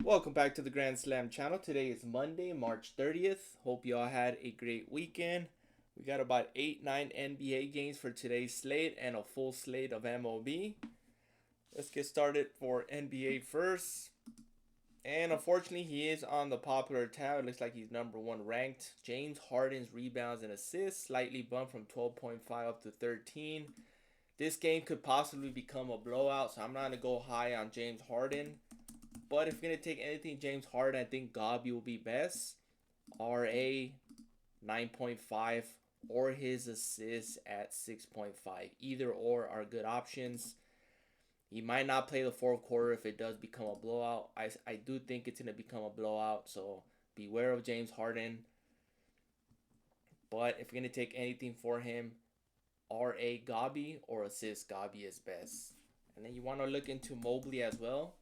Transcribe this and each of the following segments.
Welcome back to the Grand Slam channel. Today is Monday, March 30th. Hope you all had a great weekend. We got about 8-9 NBA games for today's slate and a full slate of MLB. Let's get started for NBA first. And unfortunately, he is on the popular tab. It looks like he's number one ranked. James Harden's rebounds and assists slightly bumped from 12.5 up to 13. This game could possibly become a blowout, so I'm not going to go high on James Harden. But if you're going to take anything James Harden, I think Gabi will be best. RA 9.5 or his assists at 6.5. Either or are good options. He might not play the fourth quarter if it does become a blowout. I do think it's going to become a blowout, so beware of James Harden. But if you're going to take anything for him, RA Gabi or assist Gabi is best. And then you want to look into Mobley as well.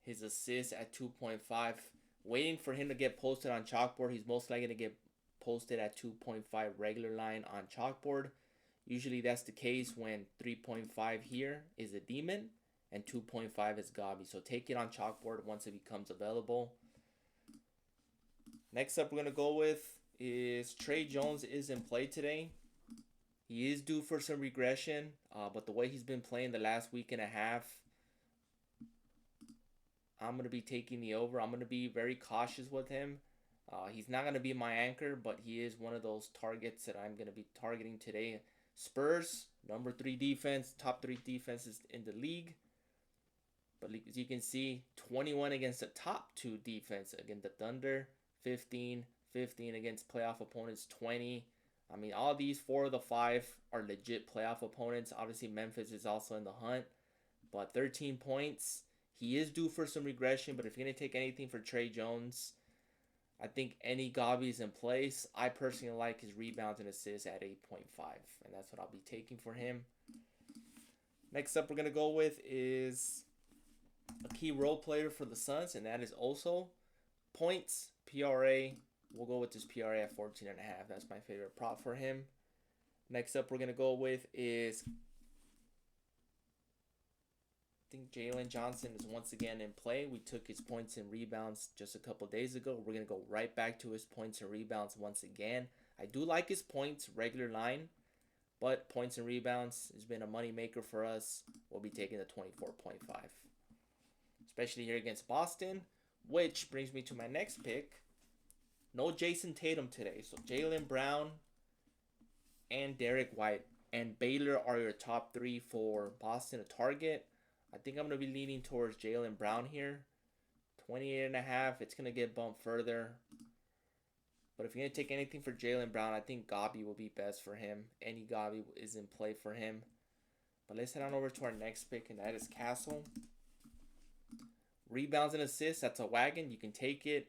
His assist at 2.5. Waiting for him to get posted on Chalkboard. He's most likely to get posted at 2.5 regular line on Chalkboard. Usually that's the case when 3.5 here is a demon and 2.5 is Gabi. So take it on Chalkboard once it becomes available. Next up we're going to go with is Trey Jones is in play today. He is due for some regression, but the way he's been playing the last week and a half, I'm going to be taking the over. I'm going to be very cautious with him. He's not going to be my anchor, but he is one of those targets that I'm going to be targeting today. Spurs, number 3 defense, top 3 defenses in the league. But as you can see, 21 against the top 2 defense against the Thunder, 15 against playoff opponents, 20. I mean, all these 4 of the 5 are legit playoff opponents. Obviously, Memphis is also in the hunt, but 13 points. He is due for some regression, but if you're going to take anything for Trey Jones, I think any Gabi is in place. I personally like his rebounds and assists at 8.5, and that's what I'll be taking for him. Next up we're going to go with is a key role player for the Suns, and that is also points, PRA. We'll go with this PRA at 14.5. That's my favorite prop for him. Next up we're going to go with is I think Jalen Johnson is once again in play. We took his points and rebounds just a couple days ago. We're going to go right back to his points and rebounds once again. I do like his points, regular line, but points and rebounds has been a money maker for us. We'll be taking the 24.5, especially here against Boston, which brings me to my next pick. No Jason Tatum today, so Jaylen Brown and Derek White and Baylor are your top 3 for Boston to target. I think I'm going to be leaning towards Jaylen Brown here. 28.5. It's going to get bumped further. But if you're going to take anything for Jaylen Brown, I think Gabi will be best for him. Any Gabi is in play for him. But let's head on over to our next pick, and that is Castle. Rebounds and assists. That's a wagon. You can take it.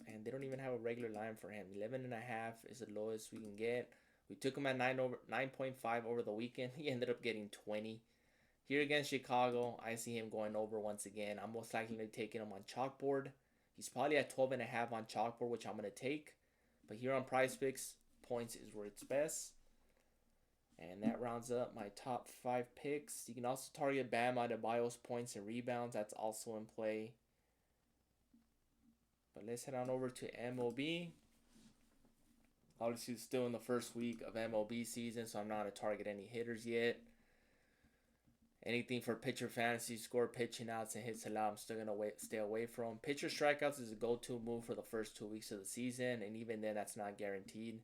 And they don't even have a regular line for him. 11.5 is the lowest we can get. We took him at 9.5 over the weekend. He ended up getting 20. Here against Chicago, I see him going over once again. I'm most likely to take him on Chalkboard. He's probably at 12.5 on Chalkboard, which I'm going to take. But here on Prize Picks, points is where it's best. And that rounds up my top 5 picks. You can also target Bam Adebayo's points and rebounds. That's also in play. But let's head on over to MLB. Obviously, still in the first week of MLB season, so I'm not going to target any hitters yet. Anything for pitcher fantasy, score pitching outs and hits allowed, I'm still going to stay away from. Pitcher strikeouts is a go-to move for the first 2 weeks of the season, and even then, that's not guaranteed.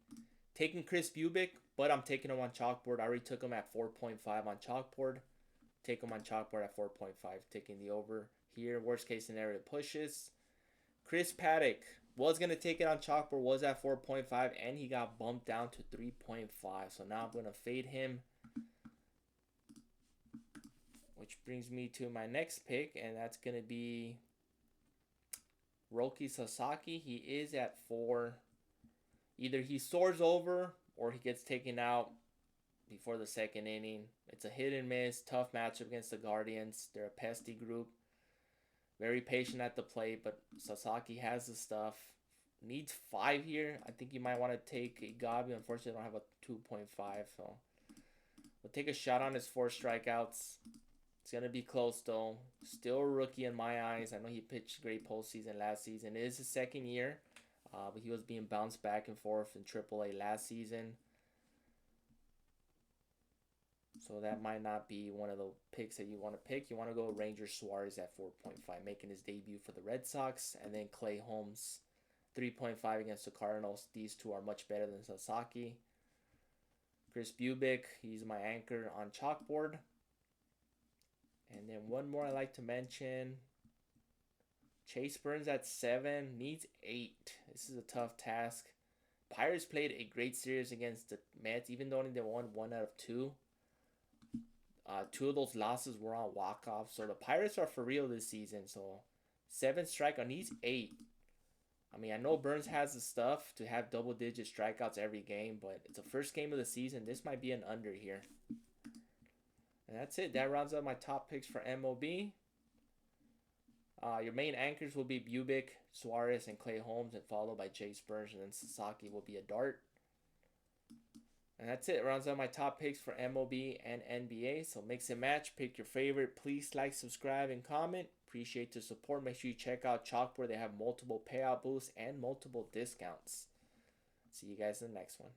Taking Chris Bubic, but I'm taking him on Chalkboard. I already took him at 4.5 on Chalkboard. Take him on Chalkboard at 4.5, taking the over here. Worst case scenario pushes. Chris Paddock was going to take it on Chalkboard, was at 4.5, and he got bumped down to 3.5. So now I'm going to fade him. Which brings me to my next pick, and that's going to be Roki Sasaki. He is at 4. Either he soars over or he gets taken out before the second inning. It's a hit and miss, tough matchup against the Guardians. They're a pesty group. Very patient at the plate, but Sasaki has the stuff. Needs 5 here. I think you might want to take a Gabi. Unfortunately, I don't have a 2.5, so we'll take a shot on his 4 strikeouts. It's going to be close, though. Still a rookie in my eyes. I know he pitched great postseason last season. It is his second year, but he was being bounced back and forth in AAA last season. So that might not be one of the picks that you want to pick. You want to go Ranger Suarez at 4.5, making his debut for the Red Sox. And then Clay Holmes, 3.5 against the Cardinals. These two are much better than Sasaki. Chris Bubic, he's my anchor on Chalkboard. And then one more I like to mention. Chase Burns at 7, needs 8. This is a tough task. Pirates played a great series against the Mets, even though they won 1 out of 2. 2 of those losses were on walk-offs. So the Pirates are for real this season. So 7 strikeout, needs 8. I mean, I know Burns has the stuff to have double-digit strikeouts every game, but it's the first game of the season. This might be an under here. And that's it. That rounds up my top picks for MLB. Your main anchors will be Bubic, Suarez, and Clay Holmes, and followed by Chase Burns, and then Sasaki will be a dart. And that's it. Rounds out my top picks for MLB and NBA. So mix and match. Pick your favorite. Please like, subscribe, and comment. Appreciate the support. Make sure you check out Chalkboard. They have multiple payout boosts and multiple discounts. See you guys in the next one.